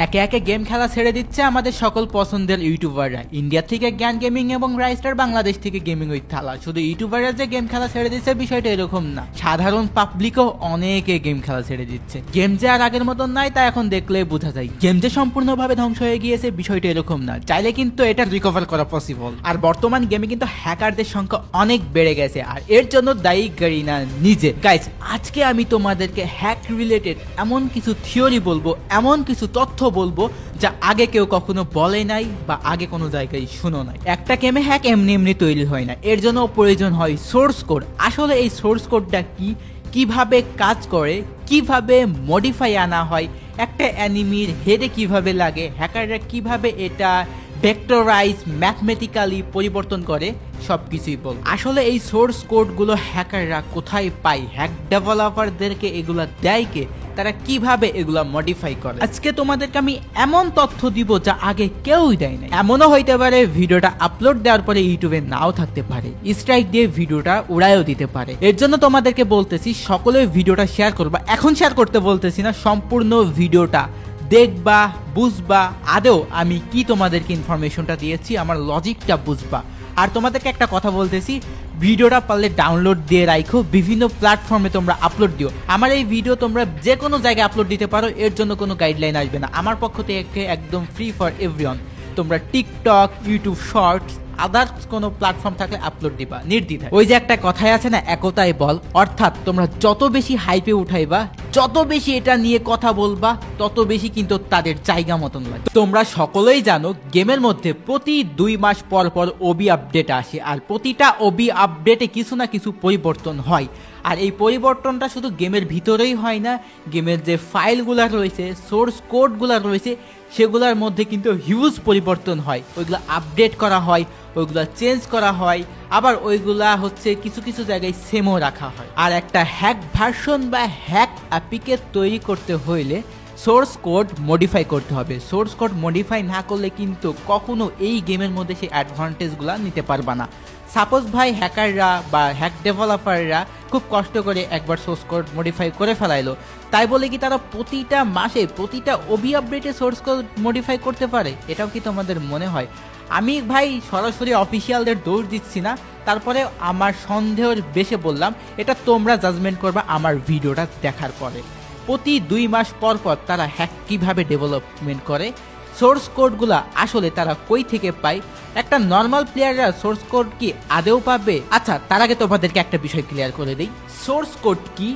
একে একে গেম খেলা ছেড়ে দিচ্ছে আমাদের সকল পছন্দের ইউটিউবাররা। ইন্ডিয়া থেকে জ্ঞান গেমিং এবং রাইস্টার বাংলাদেশ থেকে গেমিং উইথ থালা। শুধু ইউটিউবাররা যে গেম খেলা ছেড়ে দিচ্ছে বিষয়টা এরকম না, সাধারণ পাবলিকও অনেকে গেম খেলা ছেড়ে দিচ্ছে। গেম যে আর আগের মতন নাই তা এখন দেখলে বোঝা যায়। গেম যে সম্পূর্ণভাবে ধ্বংস হয়ে গিয়েছে বিষয়টা এরকম না, চাইলে কিন্তু এটা রিকভার করা পসিবল। আর বর্তমান গেমে কিন্তু হ্যাকারদের সংখ্যা অনেক বেড়ে গেছে, আর এর জন্য দায়ী গারিনা নিজে। গাইস, আজকে আমি তোমাদেরকে হ্যাক রিলেটেড এমন কিছু থিওরি বলবো, এমন কিছু তথ্য বলবো যা আগে কেউ কখনো বলে নাই বা আগে কোনো জায়গায় শুনো নাই। একটা গেমে হ্যাক এমনি এমনি তৈরি হয় না, এর জন্য প্রয়োজন হয় সোর্স কোড। আসলে এই সোর্স কোডটা কি, কিভাবে কাজ করে, কিভাবে মডিফাই আনা হয়, একটা অ্যানিমির হেডে কিভাবে লাগে, হ্যাকাররা কিভাবে এটা ভেক্টরাইজ ম্যাথমেটিক্যালি পরিবর্তন করে, সবকিছুই বল। আসলে এই সোর্স কোডগুলো হ্যাকাররা কোথায় পায়, হ্যাক ডেভেলপারদেরকে এগুলা দেয় কে, তারা কিভাবে এগুলা মডিফাই করে। আজকে তোমাদেরকে আমি এমন তথ্য দিব যা আগে কেউই দেয় না। এমনও হইতে পারে ভিডিওটা আপলোড দেওয়ার পরে ইউটিউবে নাও থাকতে পারে, স্ট্রাইক দিয়ে ভিডিওটা উড়াইও দিতে পারে। এর জন্য তোমাদেরকে বলতেছি সকলে ভিডিওটা শেয়ার করবা। এখন শেয়ার করতে বলতেছি না, সম্পূর্ণ ভিডিওটা দেখবা, বুঝবা, আদৌ আমি কি তোমাদেরকে ইনফরমেশনটা দিয়েছি আমার লজিকটা বুঝবা। আর তোমাদেরকে একটা কথা বলতেছি, ভিডিওটা পারলে ডাউনলোড দিয়ে রাখো, বিভিন্ন প্ল্যাটফর্মে তোমরা আপলোড দিও। আমার এই ভিডিও তোমরা যে কোনো জায়গায় আপলোড দিতে পারো, এর জন্য কোনো গাইডলাইন আসবে না। আমার পক্ষ থেকে একদম ফ্রি ফর এভরিওয়ান। তোমরা টিকটক, ইউটিউব শর্টস, আদার্স কোনো প্ল্যাটফর্ম থাকলে আপলোড দিবা নির্দ্বিধায়। ওই যে একটা কথাই আছে না, একতাই বল। অর্থাৎ তোমরা যত বেশি হাইপে উঠাইবা, যত বেশি এটা নিয়ে কথা বলবা, তত বেশি কিন্তু তাদের জায়গা মতন লাগে। তোমরা সকলেই জানো গেমের মধ্যে প্রতি 2 মাস পর পর ওবি আপডেট আসে, আর প্রতিটা ওবি আপডেটে কিছু না কিছু পরিবর্তন হয়। আর এই পরিবর্তনটা শুধু গেমের ভিতরেই হয় না, গেমের যে ফাইলগুলো রয়েছে, সোর্স কোডগুলো রয়েছে, সেগুলোর মধ্যে কিন্তু হিউজ পরিবর্তন হয়। ওইগুলো আপডেট করা হয়, ওইগুলা চেঞ্জ করা হয়, আবার ওইগুলা হচ্ছে কিছু কিছু জায়গায় সেমও রাখা হয়। আর একটা হ্যাক ভার্সন বা হ্যাক অ্যাপ্লিকেট তৈরি করতে হইলে সোর্স কোড মডিফাই করতে হবে। সোর্স কোড মডিফাই না করলে কিন্তু কখনো এই গেমের মধ্যে সেই অ্যাডভান্টেজগুলো নিতে পারবা না। সাপোজ ভাই হ্যাকাররা বা হ্যাক ডেভেলপাররা খুব কষ্ট করে একবার সোর্স কোড মডিফাই করে ফেলাইলো, তাই বলে কি তারা প্রতিটা মাসে প্রতিটা ওবি আপডেটে সোর্স কোড মডিফাই করতে পারে? এটাও কি তোমাদের মনে হয়? আমি ভাই সরাসরি অফিসিয়ালদের দোষ দিচ্ছি না, তারপরে আমার সন্দেহের বেশে বললাম, এটা তোমরা জাজমেন্ট করবা আমার ভিডিওটা দেখার পরে। প্রতি 2 মাস পর পর তারা হ্যাক কিভাবে ডেভেলপমেন্ট করে, সোর্স কোডগুলা আসলে তারা কই থেকে পায়, একটা নর্মাল প্লেয়াররা সোর্স কোড কি আদেও পাবে? আচ্ছা, তার আগে তোমাদেরকে একটা বিষয় ক্লিয়ার করে দেই, সোর্স কোড কি,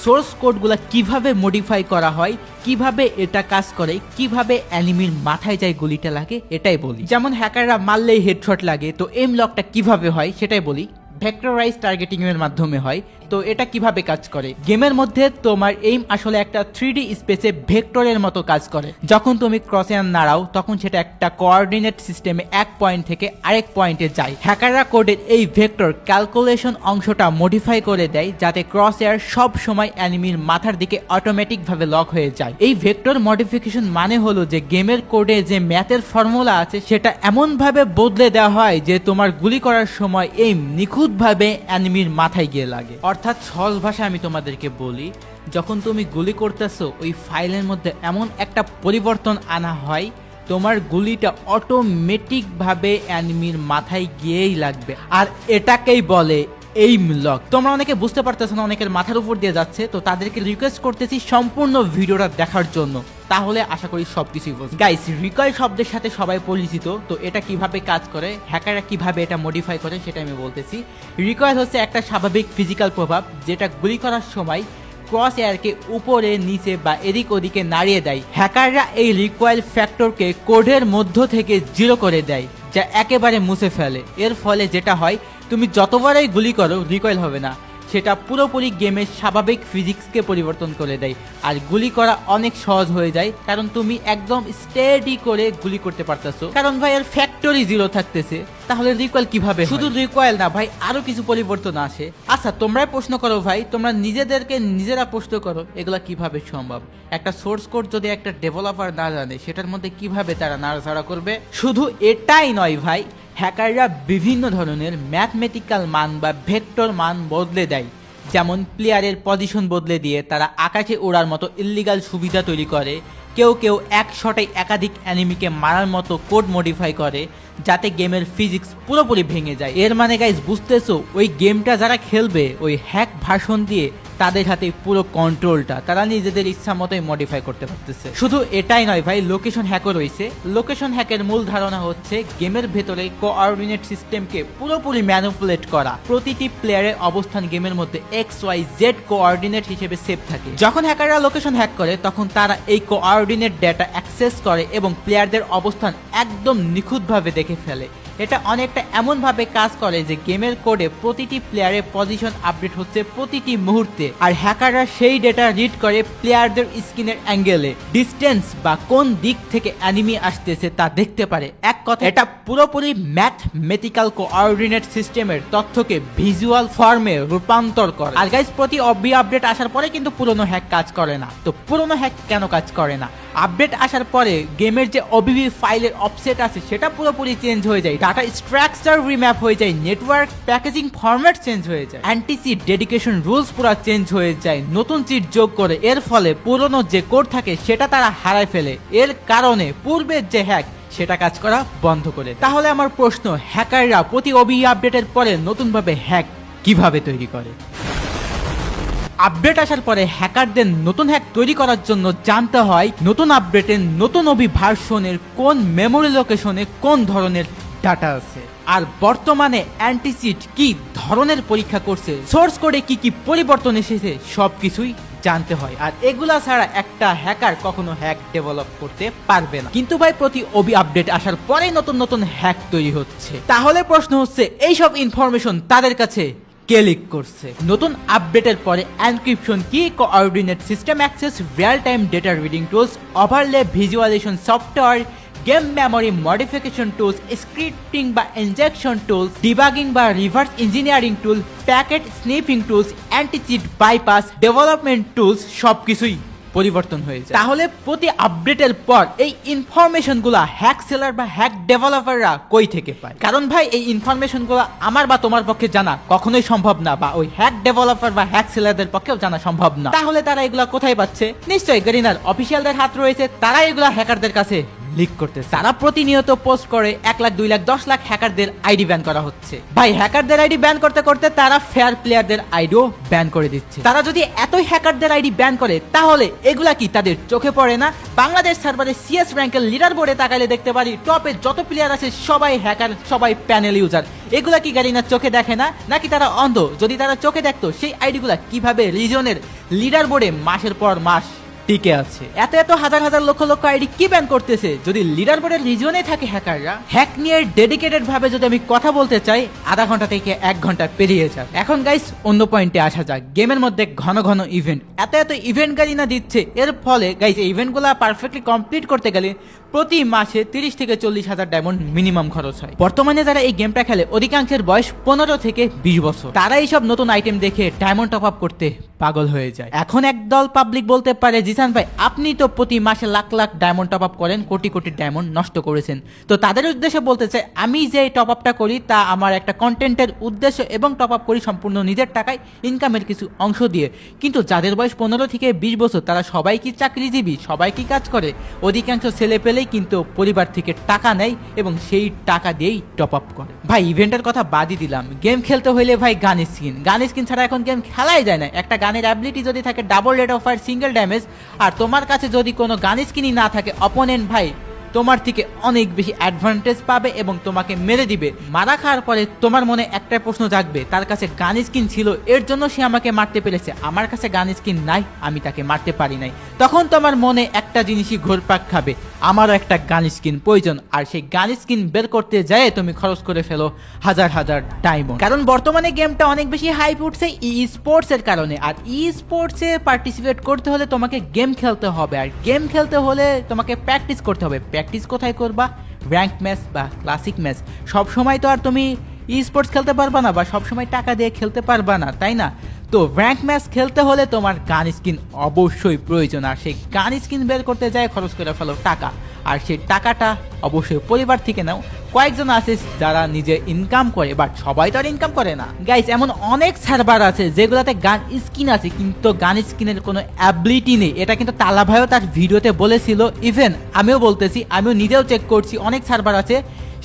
সোর্স কোডগুলা কিভাবে মডিফাই করা হয়, কিভাবে এটা কাজ করে, কিভাবে অ্যানিমির মাথায় যায় গুলিটা লাগে, এটাই বলি। যেমন হ্যাকাররা মারলেই হেডশট লাগে, তো এম লকটা কিভাবে হয় সেটাই বলি। ভেক্টরাইজ টার্গেটিং এর মাধ্যমে হয়। তো এটা কিভাবে কাজ করে? গেমের মধ্যে তোমার এইম আসলে একটা 3D স্পেসে ভেক্টরের মতো কাজ করে। যখন তুমি ক্রসয়ার নাড়াও তখন সেটা একটা কোঅর্ডিনেট সিস্টেমে এক পয়েন্ট থেকে আরেক পয়েন্টে যায়। হ্যাকাররা কোডের এই ভেক্টর ক্যালকুলেশন অংশটা মডিফাই করে দেয় যাতে ক্রসয়ার সব সময় অ্যানিমির মাথার দিকে অটোমেটিক ভাবে লক হয়ে যায়। এই ভেক্টর মডিফিকেশন মানে হলো যে গেমের কোডে যে ম্যাথের ফর্মুলা আছে সেটা এমন ভাবে বদলে দেওয়া হয় যে তোমার গুলি করার সময় এইম নিখুঁতভাবে অ্যানিমির মাথায় গিয়ে লাগে। অর্থাৎ সহজ ভাষায় আমি তোমাদেরকে বলি, যখন তুমি গুলি করতেছো ওই ফাইলের মধ্যে এমন একটা পরিবর্তন আনা হয়, তোমার গুলিটা অটোমেটিকভাবে অ্যানিমির মাথায় গিয়েই লাগবে। আর এটাকেই বলে এইম লক। তোমরা অনেকে বুঝতে পারতেছো না, অনেকের মাথার উপর দিয়ে যাচ্ছে, তো তাদেরকে রিকোয়েস্ট করতেছি সম্পূর্ণ ভিডিওটা দেখার জন্য, তাহলে আশা করি সবকিছুই বুঝবে। গাইস, রিকয়েল শব্দের সাথে সবাই পরিচিত, তো এটা কিভাবে কাজ করে, হ্যাকাররা কিভাবে এটা মডিফাই করে সেটা আমি বলতেছি। রিকয়েল হচ্ছে একটা স্বাভাবিক ফিজিক্যাল প্রভাব যেটা গুলি করার সময় ক্রস এয়ারকে উপরে নিচে বা এদিক ওদিকে নাড়িয়ে দেয়। হ্যাকাররা এই রিকয়েল ফ্যাক্টরকে কোডের মধ্য থেকে 0 করে দেয়, যা একেবারে মুছে ফেলে। এর ফলে যেটা হয়, তুমি যতবারই গুলি করো রিকয়েল হবে না, সেটা পুরোপুরি গেমের স্বাভাবিক ফিজিক্সকে পরিবর্তন করে দেয়। আর গুলি করা অনেক সহজ হয়ে যায়, কারণ তুমি একদম স্টেডি করে গুলি করতে পারতেছো, কারণ ভাই এর ফ্যাক্টরি 0 থাকতেছে। তাহলে রিকয়েল কিভাবে? শুধু রিকয়েল না ভাই, আরো কিছু পরিবর্তন আসে। আচ্ছা, তোমরাই প্রশ্ন করো ভাই, তোমরা নিজেদেরকে নিজেরা প্রশ্ন করো, এগুলা কিভাবে সম্ভব? একটা সোর্স কোড যদি একটা ডেভেলপার না জানে, সেটার মধ্যে কিভাবে তারা নাড়াচাড়া করবে? শুধু এটাই নয় ভাই, হ্যাকাররা বিভিন্ন ধরনের ম্যাথমেটিক্যাল মান বা ভেক্টর মান বদলে দেয়। যেমন প্লেয়ারের পজিশন বদলে দিয়ে তারা আকাশে ওড়ার মতো ইল্লিগাল সুবিধা তৈরি করে, কেউ কেউ এক শটে একাধিক অ্যানিমিকে মারার মতো কোড মডিফাই করে যাতে গেমের ফিজিক্স পুরোপুরি ভেঙে যায়। এর মানে গাইস বুঝতেছো, ওই গেমটা যারা খেলবে ওই হ্যাক ভার্সন দিয়ে তাদের হাতে পুরো কন্ট্রোলটা তারা নিজেদের ইচ্ছা মতোই মডিফাই করতে পারতেছে। শুধু এটাই নয় ভাই, লোকেশন হ্যাকও রয়েছে। লোকেশন হ্যাকের মূল ধারণা হচ্ছে গেমের ভেতরে কোঅর্ডিনেট সিস্টেমকে পুরোপুরি ম্যানিপুলেট করা। প্রতিটি প্লেয়ারের অবস্থান গেমের মধ্যে XYZ কোঅর্ডিনেট হিসেবে সেভ থাকে। যখন হ্যাকাররা লোকেশন হ্যাক করে তখন তারা এই কোঅর্ডিনেট ডেটা অ্যাক্সেস করে এবং প্লেয়ারদের অবস্থান একদম নিখুঁতভাবে দেখে ফেলে। এটা অনেকটা এমনভাবে কাজ করে যে গেমের কোডে প্রতিটি প্লেয়ারের পজিশন আপডেট হচ্ছে প্রতিটি মুহূর্তে, আর হ্যাকাররা সেই ডেটা রিড করে প্লেয়ারদের স্ক্রিনের অ্যাঙ্গেলে ডিস্টেন্স বা কোন দিক থেকে অ্যানিমি আসতেছে তা দেখতে পারে। এক কথা, এটা পুরোপুরি ম্যাথমেটিক্যাল কোঅর্ডিনেট সিস্টেমের তথ্যকে ভিজুয়াল ফর্মে রূপান্তর করে। আর গাইস, প্রতি অবি আপডেট আসার পরে কিন্তু পুরনো হ্যাক কাজ করে না। তো পুরনো হ্যাক কেন কাজ করে না? আপডেট আসার পরে গেমের যে ওবিবি ফাইলের অফসেট আছে সেটা পুরোপুরি চেঞ্জ হয়ে যায়, ডাটা স্ট্রাকচার রিম্যাপ হয়ে যায়, নেটওয়ার্ক প্যাকেজিং ফরম্যাট চেঞ্জ হয়ে যায়, অ্যান্টি চিট ডেডিকেশন রুলস পুরো চেঞ্জ হয়ে যায়, নতুন চিট যোগ করে। এর ফলে পুরনো যে কোড থাকে সেটা তারা হারায় ফেলে। এর কারণে পূর্বের যে হ্যাক সেটা কাজ করা বন্ধ করে। তাহলে আমার প্রশ্ন, হ্যাকাররা প্রতি ওবি আপডেটের পরে নতুনভাবে হ্যাক কিভাবে তৈরি করে? আপডেট আসার পরে হ্যাকারদের নতুন হ্যাক তৈরি করার জন্য জানতে হয় নতুন আপডেটের নতুন ভার্সনের কোন মেমোরি লোকেশনে কোন ধরনের ডাটা আছে, আর বর্তমানে অ্যান্টিচিট কি ধরনের পরীক্ষা করছে, সোর্স কোডে কি কি পরিবর্তন এসেছে, সবকিছুই জানতে হয়। আর এগুলা ছাড়া একটা হ্যাকার কখনো হ্যাক ডেভেলপ করতে পারবে না। কিন্তু ভাই, প্রতি ওবি আপডেট আসার পরে নতুন নতুন হ্যাক তৈরি হচ্ছে। তাহলে প্রশ্ন হচ্ছে, এইসব ইনফরমেশন তাদের কাছে কে লিক করছে? নতুন আপডেটের পরে এনক্রিপশন কি, coordinate system access, real time data reading tools, overlay visualisation software, game memory modification tools, scripting বা ইনজেকশন টুলস, ডিবাগিং বা reverse engineering tool, packet sniffing tools, anti cheat bypass, development tools সবকিছুই পরিবর্তন হয়ে যায়। তাহলে প্রতি আপডেটের পর এই ইনফরমেশনগুলো হ্যাক সেলার বা হ্যাক ডেভেলপাররা কই থেকে পায়? কারণ ভাই, এই ইনফরমেশনগুলো আমার বা তোমার পক্ষে জানা কখনোই সম্ভব না, বা ওই হ্যাক ডেভেলপার বা হ্যাক সেলারদের পক্ষেও জানা সম্ভব না। তাহলে তারা এগুলা কোথায় পাচ্ছে? নিশ্চয়ই গেরিনার অফিসিয়ালদের হাত রয়েছে, তারা এগুলা হ্যাকারদের কাছে লিক করতে। তারা প্রতিনিয়ত পোস্ট করে 1 লাখ 2 লাখ 10 লাখ হ্যাকারদের আইডি ব্যান করা হচ্ছে। ভাই, হ্যাকারদের আইডি ব্যান করতে করতে তারা ফেয়ার প্লেয়ারদের আইডিও ব্যান করে দিচ্ছে। তারা যদি এতই হ্যাকারদের আইডি ব্যান করে তাহলে এগুলা কি তাদের চোখে পড়ে না? বাংলাদেশ সার্ভারে সিএস র্যাঙ্কের লিডার বোর্ডে তাকাইলে দেখতে পারি টপে যত প্লেয়ার আছে সবাই হ্যাকার, সবাই প্যানেল ইউজার। এগুলা কি গাড়ি না চোখে দেখে না, নাকি তারা অন্ধ? যদি তারা চোখে দেখতো সেই আইডিগুলা কিভাবে রিজনের লিডার বোর্ডে মাসের পর মাস টিকে আছে? এত এত হাজার হাজার লক্ষ লক্ষ আইডি কি ব্যান করতেছে যদি লিডার বোর্ডের রিজনে থাকে হ্যাকাররা? হ্যাক নিয়ে ডেডিকেটেড ভাবে যদি আমি কথা বলতে চাই, আধা ঘন্টা থেকে 1 ঘন্টা পেরিয়ে যায়। এখন গাইস, অন্য পয়েন্টে আসা যাক। গেমের মধ্যে ঘন ঘন ইভেন্ট, এত এত ইভেন্ট গাড়ি না দিচ্ছে। এর ফলে গাইস, এই ইভেন্টগুলো পারফেক্টলি কমপ্লিট করতে গেলে প্রতি মাসে 30 থেকে 40 হাজার ডায়মন্ড মিনিমাম খরচ হয়। বর্তমানে যারা এই গেমটা খেলে অধিকাংশের বয়স 15 থেকে 20 বছর। তারা এইসব নতুন আইটেম দেখে ডায়মন্ড টপ আপ করতে পাগল হয়ে যায়। এখন একদল পাবলিক বলতে পারে, জিসান ভাই আপনি তো প্রতি মাসে lakh lakh diamond top up করেন, কোটি কোটি ডায়মন্ড নষ্ট করেছেন। তো তাদের উদ্দেশ্যে বলতে চাই, আমি যে টপ আপটা করি তা আমার একটা কন্টেন্টের উদ্দেশ্য এবং টপ আপ করি সম্পূর্ণ নিজের টাকায়, ইনকামের কিছু অংশ দিয়ে। কিন্তু যাদের বয়স 15 থেকে 20 বছর তারা সবাই কি চাকরিজীবী? সবাই কি কাজ করে? অধিকাংশ ছেলে পেলেই কিন্তু পরিবার থেকে টাকা নেয় এবং সেই টাকা দিয়েই টপ আপ করে। ভাই, ইভেন্টের কথা বাদই দিলাম, গেম খেলতে হইলে ভাই গান স্কিন ছাড়া এখন গেম খেলাই যায় না। একটা গানের অ্যাবিলিটি যদি থাকে double rate of fire, single damage, আর তোমার কাছে যদি কোনো গান স্কিনই না থাকে, অপোনেন্ট ভাই তোমার থেকে অনেক বেশি অ্যাডভান্টেজ পাবে এবং তোমাকে মেরে দিবে। মারা খাওয়ার পরে তোমার মনে একটা প্রশ্ন জাগবে, তার কাছে গান স্কিন ছিল এর জন্য সে আমাকে মারতে পেরেছে, আমার কাছে গান স্কিন নাই, আমি তাকে মারতে পারি নাই। তখন তোমার মনে একটা জিনিসই ঘুরপাক খাবে, আমারও একটা গান স্কিন প্রয়োজন। আর সেই গান স্কিন বের করতে যায় তুমি খরচ করে ফেলো হাজার হাজার ডায়মন্ড। কারণ বর্তমানে গেমটা অনেক বেশি হাইপ উঠছে ই স্পোর্টস এর কারণে। আর ই স্পোর্টসে পার্টিসিপেট করতে হলে তোমাকে গেম খেলতে হবে, আর গেম খেলতে হলে তোমাকে প্র্যাকটিস করতে হবে। প্র্যাকটিস কোথায় করবা? র্যাঙ্ক ম্যাচ বা ক্লাসিক ম্যাচ। সব সময় তো আর তুমি ই স্পোর্টস খেলতে পারবা না, বা সবসময় টাকা দিয়ে খেলতে পারবা না, তাই না? তো র্যাঙ্ক ম্যাচ খেলতে হলে তোমার গান স্কিন অবশ্যই প্রয়োজন, আর সেই গান স্কিন বের করতে যায় খরচ করে ফেলো টাকা। আর সেই টাকাটা অবশ্যই পরিবার থেকে নাও। কয়েকজন আছে যারা নিজে ইনকাম করে, বাট সবাই তো আর ইনকাম করে না গাইস। এমন অনেক সার্ভার আছে যেগুলোতে গান স্কিন আছে কিন্তু গান স্কিনের কোনো অ্যাবিলিটি নেই। এটা কিন্তু তালা ভাইও তার ভিডিওতে বলেছিল, ইভেন আমিও বলতেছি, আমিও নিজেও চেক করছি, অনেক সার্ভার আছে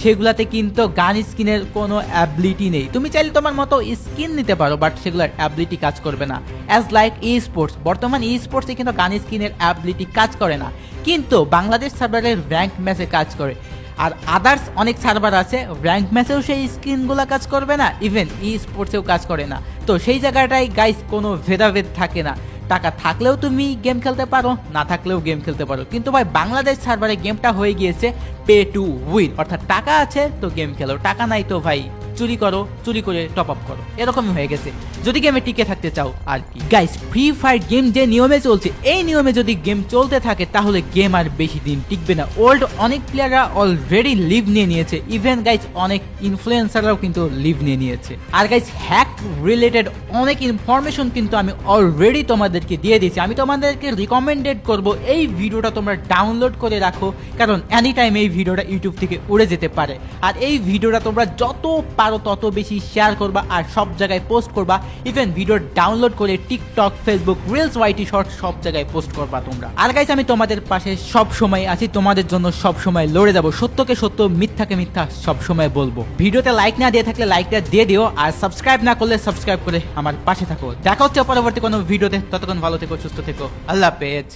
সেগুলাতে কিন্তু গান স্কিনের কোনো অ্যাবিলিটি নেই। তুমি চাইলে তোমার মতো স্কিন নিতে পারো, বাট সেগুলোর অ্যাবিলিটি কাজ করবে না। অ্যাজ লাইক ই স্পোর্টস, বর্তমান ই স্পোর্টসে কিন্তু গান স্কিনের অ্যাবিলিটি কাজ করে না, কিন্তু বাংলাদেশ সার্ভারের র্যাঙ্ক ম্যাচে কাজ করে। আর আদার্স অনেক সার্ভার আছে র্যাঙ্ক ম্যাচেও সেই স্কিনগুলো কাজ করবে না, ইভেন ই স্পোর্টসেও কাজ করে না। তো সেই জায়গাটায় গাইস কোনো ভেদাভেদ থাকে না। টাকা থাকলেও তুমি গেম খেলতে পারো, না থাকলেও গেম খেলতে পারো। কিন্তু ভাই বাংলাদেশ সার্ভারে গেমটা হয়ে গিয়েছে পে টু উইন, অর্থাৎ টাকা আছে তো গেম খেলো, টাকা নাই তো ভাই চুরি করো, চুরি করে টপ আপ করো, এরকমই হয়ে গেছে যদি গেমে টিকে থাকতে চাও আর কি। গাইস ফ্রি ফায়ার গেম যে নিয়মে চলছে, এই নিয়মে যদি গেম চলতে থাকে তাহলে গেম আর বেশি দিন টিকবে না। ওল্ড অনেক প্লেয়াররা অলরেডি লিভ নিয়ে নিয়েছে, ইভেন গাইস অনেক ইনফ্লুয়েন্সাররাও কিন্তু লিভ নিয়ে নিয়েছে। আর গাইস হ্যাক রিলেটেড অনেক ইনফরমেশন কিন্তু আমি অলরেডি তোমাদেরকে দিয়ে দিয়েছি। আমি তোমাদেরকে রিকমেন্ডেড করব এই ভিডিওটা তোমরা ডাউনলোড করে রাখো, কারণ এনি টাইম এই ভিডিওটা ইউটিউব থেকে উড়ে যেতে পারে। আর এই ভিডিওটা তোমরা যত পারো তত বেশি শেয়ার করবা আর সব জায়গায় পোস্ট করবা, ইভেন ভিডিও ডাউনলোড করে টিকটক, ফেসবুক, রিলস, ওয়াইটি শর্ট সব জায়গায় পোস্ট করবা তোমরা। আর গাইস আমি তোমাদের পাশে সব সময় আছি, তোমাদের জন্য সব সময় লড়ে যাব, সত্যকে সত্য, মিথ্যাকে মিথ্যা সব সময় বলবো। ভিডিওতে লাইক না দিয়ে থাকলে লাইকটা দিয়ে দিও, আর সাবস্ক্রাইব না করলে সাবস্ক্রাইব করে আমার পাশে থাকো। দেখা হচ্ছে পরবর্তী কোনো ভিডিওতে, ততক্ষণ ভালো থেকো, সুস্থ থেকো, আল্লাহ হাফেজ।